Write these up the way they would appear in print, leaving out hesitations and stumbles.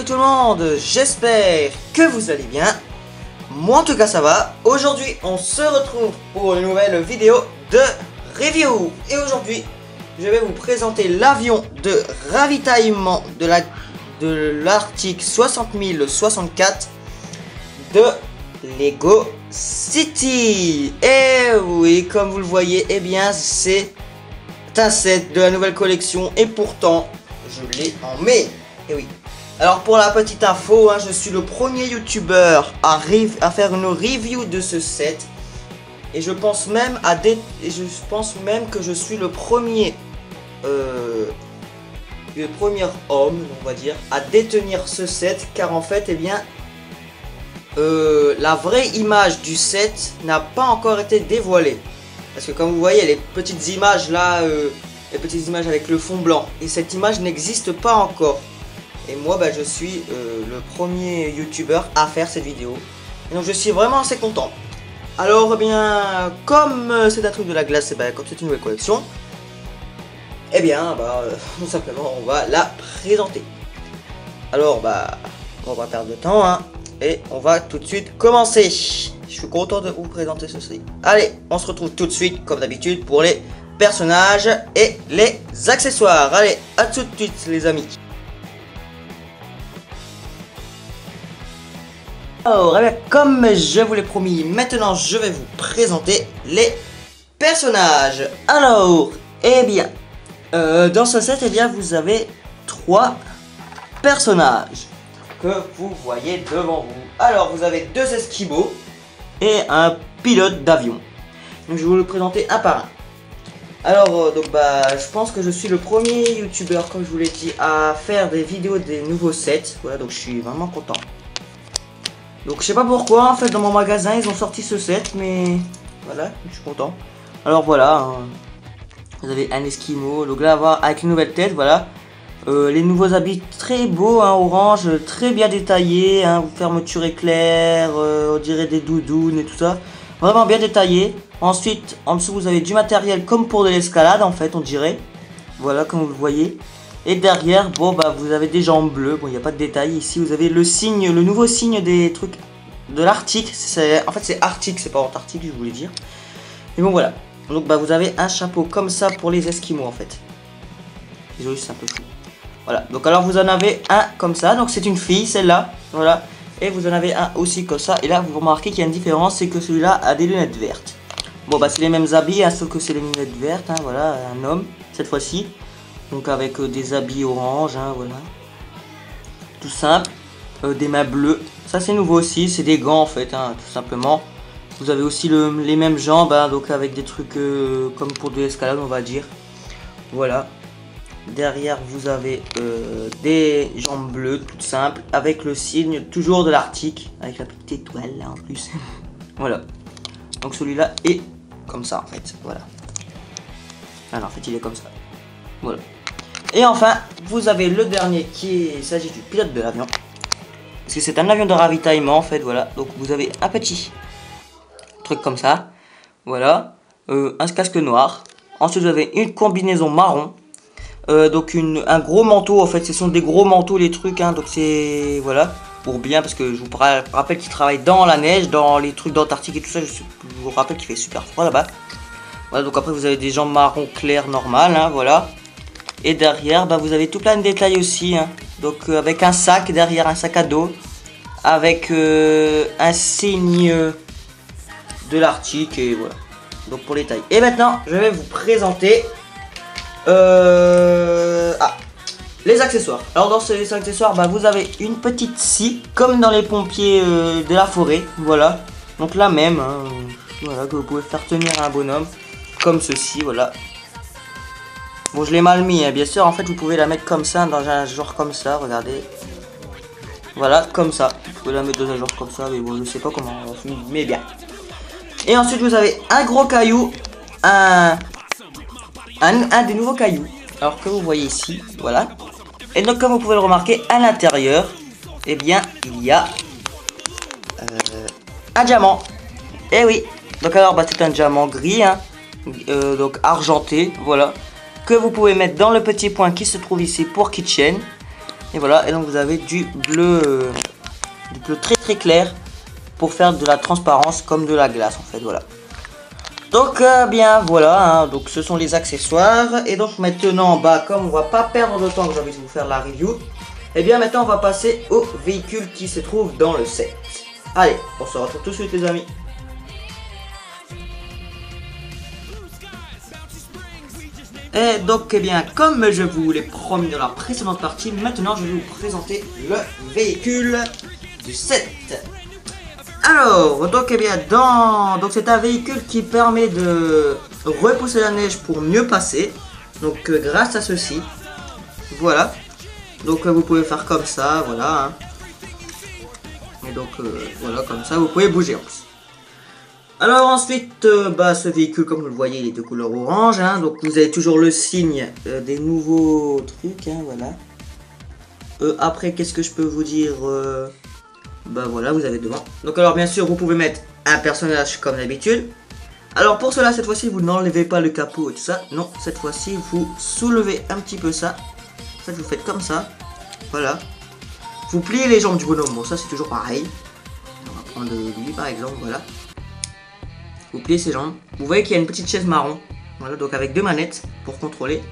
Salut tout le monde, j'espère que vous allez bien. Moi en tout cas ça va. Aujourd'hui on se retrouve pour une nouvelle vidéo de review. Et aujourd'hui je vais vous présenter l'avion de ravitaillement de l'Arctic 60064 de Lego City. Et oui, comme vous le voyez, eh bien c'est un set de la nouvelle collection et pourtant je l'ai en mai. Et oui. Alors pour la petite info, je suis le premier youtubeur à faire une review de ce set. Et je pense même que je suis le premier homme, on va dire, à détenir ce set. Car en fait, eh bien, la vraie image du set n'a pas encore été dévoilée. Parce que comme vous voyez, les petites images là, les petites images avec le fond blanc. Et cette image n'existe pas encore. Et moi je suis le premier youtubeur à faire cette vidéo. Et donc je suis vraiment assez content. Alors eh bien, comme c'est un truc de la glace, comme c'est une nouvelle collection, eh bien tout simplement on va la présenter. Alors on va perdre de temps et on va tout de suite commencer. Je suis content de vous présenter ceci. Allez, on se retrouve tout de suite comme d'habitude pour les personnages et les accessoires. Allez, à tout de suite les amis. Alors, comme je vous l'ai promis, maintenant je vais vous présenter les personnages. Alors, eh bien, dans ce set, vous avez 3 personnages que vous voyez devant vous. Alors, vous avez 2 esquimaux et un pilote d'avion. Donc, je vais vous le présenter un par un. Alors, je pense que je suis le premier youtubeur, comme je vous l'ai dit, à faire des vidéos des nouveaux sets. Voilà, donc je suis vraiment content. Donc je sais pas pourquoi en fait dans mon magasin ils ont sorti ce set, mais voilà, je suis content. Alors voilà, vous avez un esquimau, donc là avec les nouvelles têtes, voilà. Les nouveaux habits très beaux, orange, très bien détaillés, fermeture éclair, on dirait des doudounes et tout ça. Vraiment bien détaillé. Ensuite en dessous vous avez du matériel comme pour de l'escalade en fait on dirait. Voilà comme vous le voyez. Et derrière, vous avez des jambes bleues. Bon, il n'y a pas de détails. Ici, vous avez le signe, le nouveau signe des trucs de l'Arctique. En fait, c'est Arctique, c'est pas Antarctique, je voulais dire. Et bon, voilà. Donc, vous avez un chapeau comme ça pour les Esquimaux, en fait. Désolé, c'est un peu fou. Voilà. Donc, alors, vous en avez un comme ça. Donc, c'est une fille, celle-là. Voilà. Et vous en avez un aussi comme ça. Et là, vous remarquez qu'il y a une différence, c'est que celui-là a des lunettes vertes. Bon, c'est les mêmes habits, sauf que c'est les lunettes vertes. Voilà, un homme, cette fois-ci. Donc avec des habits orange, voilà. Tout simple. Des mains bleues. Ça c'est nouveau aussi, c'est des gants en fait, tout simplement. Vous avez aussi les mêmes jambes, donc avec des trucs comme pour de l'escalade on va dire. Voilà. Derrière vous avez des jambes bleues, tout simple. Avec le signe toujours de l'Arctique. Avec la petite étoile là en plus. Voilà. Donc celui-là est comme ça en fait, voilà. Alors en fait il est comme ça. Voilà. Et enfin, vous avez le dernier il s'agit du pilote de l'avion. Parce que c'est un avion de ravitaillement en fait, voilà. Donc vous avez un petit truc comme ça. Voilà. Un casque noir. Ensuite vous avez une combinaison marron. Donc un gros manteau en fait, ce sont des gros manteaux les trucs. Donc c'est, voilà. Pour bien, parce que je vous rappelle qu'il travaille dans la neige, dans les trucs d'Antarctique et tout ça. Je vous rappelle qu'il fait super froid là-bas. Voilà, donc après vous avez des jambes marron clair normal, voilà. Et derrière, vous avez tout plein de détails aussi. Donc avec un sac derrière, un sac à dos. Avec un signe de l'Arctique. Et voilà. Donc pour les tailles. Et maintenant, je vais vous présenter les accessoires. Alors dans ces accessoires, vous avez une petite scie. Comme dans les pompiers de la forêt. Voilà. Donc la même. Voilà, que vous pouvez faire tenir un bonhomme. Comme ceci, voilà. Bon, je l'ai mal mis, bien sûr. En fait, vous pouvez la mettre comme ça, dans un genre comme ça, regardez. Voilà, comme ça. Vous pouvez la mettre dans un genre comme ça, mais bon, je sais pas comment on fait, mais bien. Et ensuite, vous avez un gros caillou, un des nouveaux cailloux. Alors que vous voyez ici, voilà. Et donc, comme vous pouvez le remarquer, à l'intérieur, eh bien, il y a un diamant. Et oui. Donc alors, c'est un diamant gris, donc argenté, voilà. Que vous pouvez mettre dans le petit point qui se trouve ici pour Kitchen. Et voilà, et donc vous avez du bleu très très clair pour faire de la transparence comme de la glace en fait, voilà. Donc bien voilà, hein, donc ce sont les accessoires. Et donc maintenant, bah comme on va pas perdre de temps que j'ai envie de vous faire la review, et bien maintenant on va passer au véhicule qui se trouve dans le set. Allez, on se retrouve tout de suite les amis. Et donc eh bien comme je vous l'ai promis dans la précédente partie, maintenant je vais vous présenter le véhicule du set. Alors, donc eh bien donc c'est un véhicule qui permet de repousser la neige pour mieux passer. Donc grâce à ceci, voilà. Donc vous pouvez faire comme ça, voilà. Hein. Et donc voilà, comme ça vous pouvez bouger en plus. Alors ensuite, bah ce véhicule comme vous le voyez il est de couleur orange. Hein, donc vous avez toujours le signe des nouveaux trucs, hein, voilà. Après qu'est-ce que je peux vous dire bah voilà, vous avez devant. Donc alors bien sûr, vous pouvez mettre un personnage comme d'habitude. Alors pour cela, cette fois-ci, vous n'enlevez pas le capot et tout ça. Non, cette fois-ci, vous soulevez un petit peu ça. En fait, vous faites comme ça. Voilà. Vous pliez les jambes du bonhomme. Bon, ça c'est toujours pareil. On va prendre lui par exemple, voilà. Vous pliez ses jambes. Vous voyez qu'il y a une petite chaise marron. Voilà, donc avec deux manettes pour contrôler.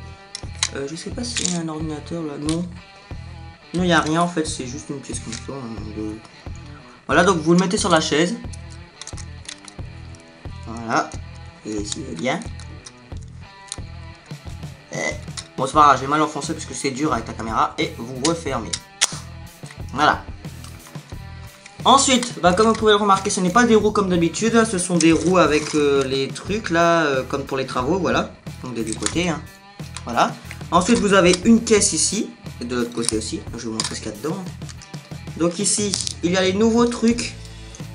Je sais pas s'il y a un ordinateur là. Non. Non, il n'y a rien en fait, c'est juste une pièce comme ça. Voilà, donc vous le mettez sur la chaise. Voilà. Et ici, il est bien. Bon, c'est pas grave, j'ai mal enfoncé parce que c'est dur avec la caméra. Et vous refermez. Voilà. Ensuite, bah, comme vous pouvez le remarquer, ce n'est pas des roues comme d'habitude. Ce sont des roues avec les trucs là, comme pour les travaux, voilà. Donc des deux côtés. Hein. Voilà. Ensuite, vous avez une caisse ici. Et de l'autre côté aussi. Je vais vous montrer ce qu'il y a dedans. Donc ici, il y a les nouveaux trucs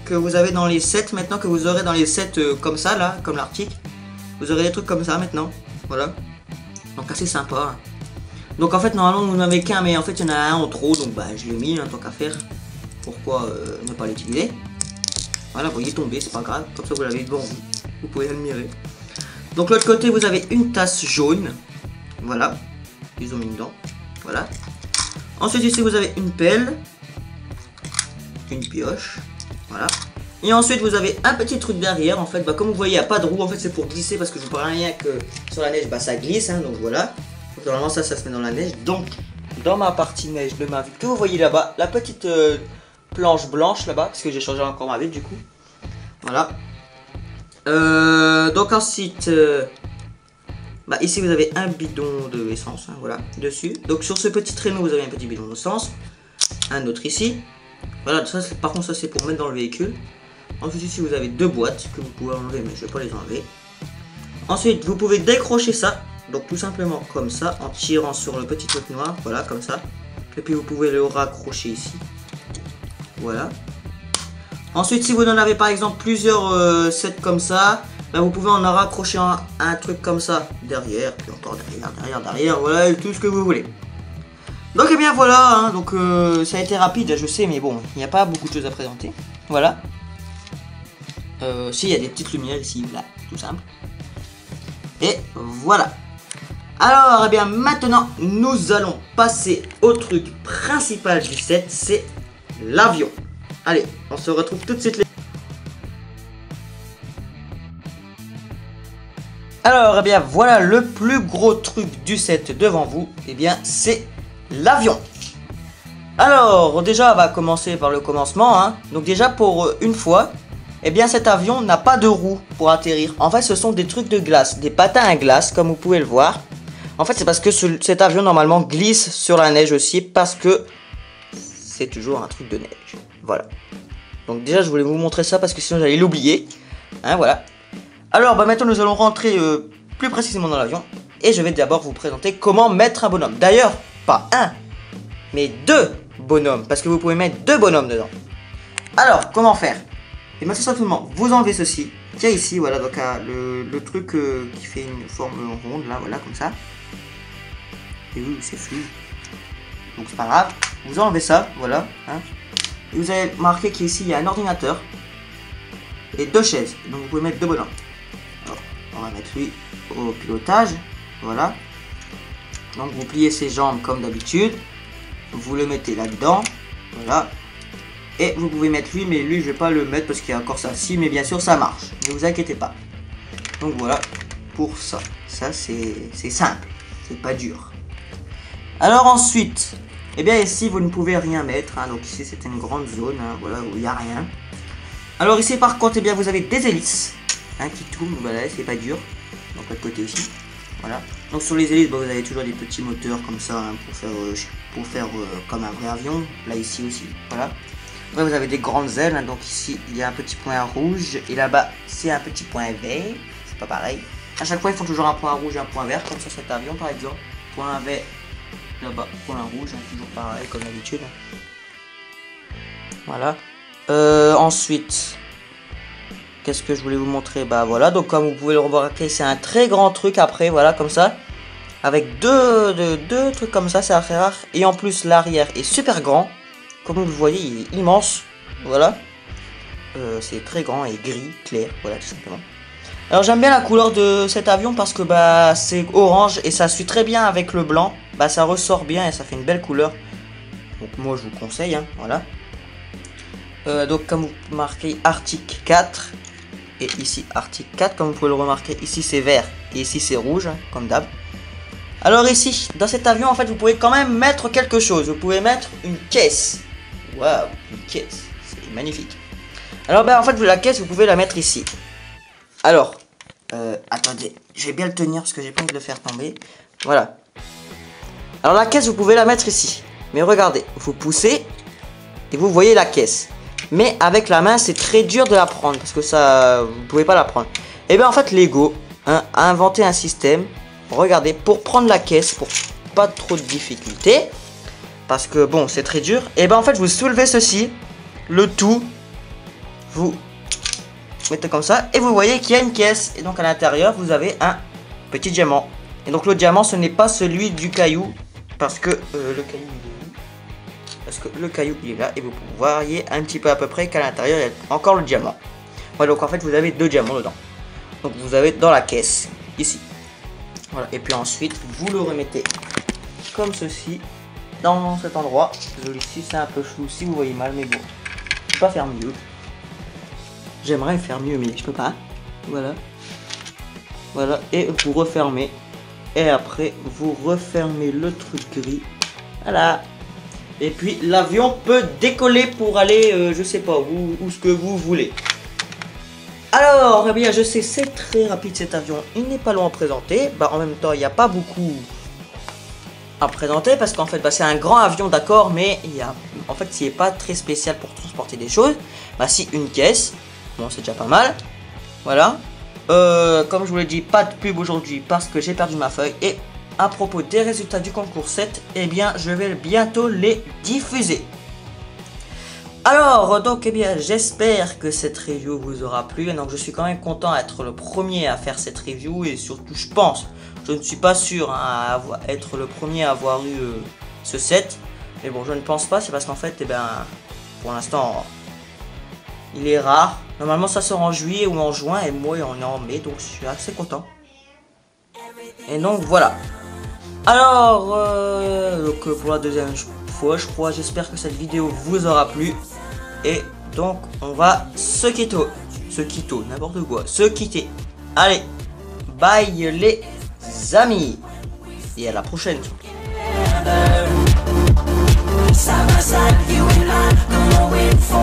que vous avez dans les sets maintenant, que vous aurez dans les sets comme ça, là, comme l'Arctique. Vous aurez des trucs comme ça maintenant. Voilà. Donc assez sympa. Donc en fait, normalement, vous n'en avez qu'un, mais en fait, il y en a un en trop. Donc bah, je l'ai mis, tant qu'à faire. Pourquoi ne pas l'utiliser? Voilà, vous voyez tomber, c'est pas grave. Comme ça, vous l'avez devant vous. Vous pouvez admirer. Donc l'autre côté, vous avez une tasse jaune. Voilà. Ils ont mis dedans. Voilà. Ensuite ici vous avez une pelle, une pioche, voilà. Et ensuite vous avez un petit truc derrière en fait, bah, comme vous voyez il n'y a pas de roue en fait, c'est pour glisser parce que je vous parle rien que sur la neige bah ça glisse hein, donc voilà. Donc, normalement ça se met dans la neige. Donc dans ma partie neige de ma vie que vous voyez là-bas, la petite planche blanche là-bas, parce que j'ai changé encore ma vie du coup. Voilà. Donc ensuite bah ici vous avez un bidon de essence, hein, voilà, dessus. Donc sur ce petit traîneau vous avez un petit bidon d'essence. Un autre ici. Voilà, ça, par contre ça c'est pour mettre dans le véhicule. Ensuite ici vous avez deux boîtes que vous pouvez enlever mais je vais pas les enlever. Ensuite vous pouvez décrocher ça. Donc tout simplement comme ça, en tirant sur le petit truc noir, voilà comme ça. Et puis vous pouvez le raccrocher ici. Voilà. Ensuite si vous en avez par exemple plusieurs sets comme ça, ben, vous pouvez en raccrocher un truc comme ça derrière, puis encore derrière, voilà, tout ce que vous voulez. Donc et bien voilà, hein, donc ça a été rapide, je sais, mais bon, il n'y a pas beaucoup de choses à présenter. Voilà. Si, il y a des petites lumières ici, là, tout simple. Et voilà. Alors, et bien maintenant, nous allons passer au truc principal du set, c'est l'avion. Allez, on se retrouve tout de suite. Alors, eh bien, voilà le plus gros truc du set devant vous. Eh bien, c'est l'avion. Alors, déjà, on va commencer par le commencement. Hein. Donc déjà, pour une fois, eh bien, cet avion n'a pas de roue pour atterrir. En fait, ce sont des trucs de glace, des patins à glace, comme vous pouvez le voir. En fait, c'est parce que cet avion, normalement, glisse sur la neige aussi, parce que c'est toujours un truc de neige. Voilà. Donc déjà, je voulais vous montrer ça, parce que sinon, j'allais l'oublier. Hein, voilà. Alors bah maintenant nous allons rentrer plus précisément dans l'avion. Et je vais d'abord vous présenter comment mettre un bonhomme. D'ailleurs, pas un, mais deux bonhommes. Parce que vous pouvez mettre deux bonhommes dedans. Alors, comment faire? Et bien tout simplement, vous enlevez ceci. Tiens ici, voilà, donc le truc qui fait une forme ronde, là, voilà, comme ça. Et oui, c'est flou. Donc c'est pas grave. Vous enlevez ça, voilà. Hein. Et vous allez marquer qu'ici, il y a un ordinateur. Et deux chaises. Donc vous pouvez mettre deux bonhommes. Alors, on va mettre lui au pilotage. Voilà. Donc vous pliez ses jambes comme d'habitude. vous le mettez là-dedans. Voilà. Et vous pouvez mettre lui, mais lui je vais pas le mettre parce qu'il y a encore ça. Si, mais bien sûr ça marche. Ne vous inquiétez pas. Donc voilà pour ça. Ça c'est simple. C'est pas dur. Alors ensuite, eh bien ici vous ne pouvez rien mettre. Hein, donc ici c'est une grande zone. Hein, voilà, où il n'y a rien. Alors ici par contre, eh bien vous avez des hélices. Hein, qui tournent. Voilà, c'est pas dur. Donc l'autre côté aussi. Voilà. Donc sur les hélices, bah, vous avez toujours des petits moteurs comme ça hein, pour faire comme un vrai avion. Là ici aussi. Voilà. Après vous avez des grandes ailes, hein, donc ici il y a un petit point rouge et là-bas c'est un petit point vert, c'est pas pareil. À chaque fois ils font toujours un point rouge et un point vert, comme sur cet avion par exemple. Point vert, là-bas point rouge, hein, toujours pareil comme d'habitude. Voilà. Ensuite, qu'est-ce que je voulais vous montrer? Bah voilà, donc comme vous pouvez le remarquer, c'est un très grand truc après, voilà comme ça. Avec deux trucs comme ça, c'est assez rare. Et en plus l'arrière est super grand. Comme vous le voyez, il est immense. Voilà. C'est très grand et gris, clair. Voilà, tout simplement. Alors j'aime bien la couleur de cet avion parce que bah c'est orange et ça suit très bien avec le blanc. Bah ça ressort bien et ça fait une belle couleur. Donc moi je vous conseille, hein, voilà. Donc comme vous marquez Arctic 4. Et ici Arctic 4, comme vous pouvez le remarquer, ici c'est vert et ici c'est rouge, hein, comme d'hab. Alors ici, dans cet avion, en fait, vous pouvez quand même mettre quelque chose. Vous pouvez mettre une caisse. Waouh, une caisse, c'est magnifique. Alors ben en fait la caisse vous pouvez la mettre ici. Alors attendez, je vais bien le tenir parce que j'ai pas envie de le faire tomber. Voilà. Alors la caisse vous pouvez la mettre ici. Mais regardez, vous poussez et vous voyez la caisse. Mais avec la main c'est très dur de la prendre parce que ça vous pouvez pas la prendre. Et bien en fait Lego hein, a inventé un système. Regardez, pour prendre la caisse pour pas trop de difficultés. Parce que bon, c'est très dur. Et ben en fait, vous soulevez ceci, le tout, vous mettez comme ça, et vous voyez qu'il y a une caisse. Et donc à l'intérieur, vous avez un petit diamant. Et donc le diamant, ce n'est pas celui du caillou, parce que le caillou, il est où? Parce que le caillou, il est là, et vous voyez un petit peu à peu près qu'à l'intérieur, il y a encore le diamant. Voilà, donc en fait, vous avez deux diamants dedans. Donc vous avez dans la caisse, ici. Voilà, et puis ensuite, vous le remettez comme ceci. Dans cet endroit, désolé si c'est un peu flou, si vous voyez mal, mais bon, je peux pas faire mieux. J'aimerais faire mieux, mais je peux pas. Voilà. Voilà, et vous refermez. Et après, vous refermez le truc gris. Voilà. Et puis, l'avion peut décoller pour aller, je sais pas où ce que vous voulez. Alors, eh bien, je sais, c'est très rapide cet avion. Il n'est pas long à présenter. Bah, en même temps, il n'y a pas beaucoup à présenter parce qu'en fait bah, c'est un grand avion d'accord, mais il y a en fait s'il n'est pas très spécial pour transporter des choses. Bah si, une caisse, bon c'est déjà pas mal. Voilà. Comme je vous l'ai dit, pas de pub aujourd'hui parce que j'ai perdu ma feuille. Et à propos des résultats du concours 7, eh bien je vais bientôt les diffuser. Alors donc eh bien j'espère que cette review vous aura plu. Donc je suis quand même content d'être le premier à faire cette review et surtout je pense. Je ne suis pas sûr hein, à être le premier à avoir eu ce set. Mais bon, je ne pense pas. C'est parce qu'en fait, eh ben, pour l'instant, il est rare. Normalement, ça sort en juillet ou en juin. Et moi, on est en mai. Donc, je suis assez content. Et donc, voilà. Alors, donc, pour la deuxième fois, je crois, j'espère que cette vidéo vous aura plu. Et donc, on va se quitter. N'importe quoi. Se quitter. Allez, bye les amis et à la prochaine. Side by side, you and I, going for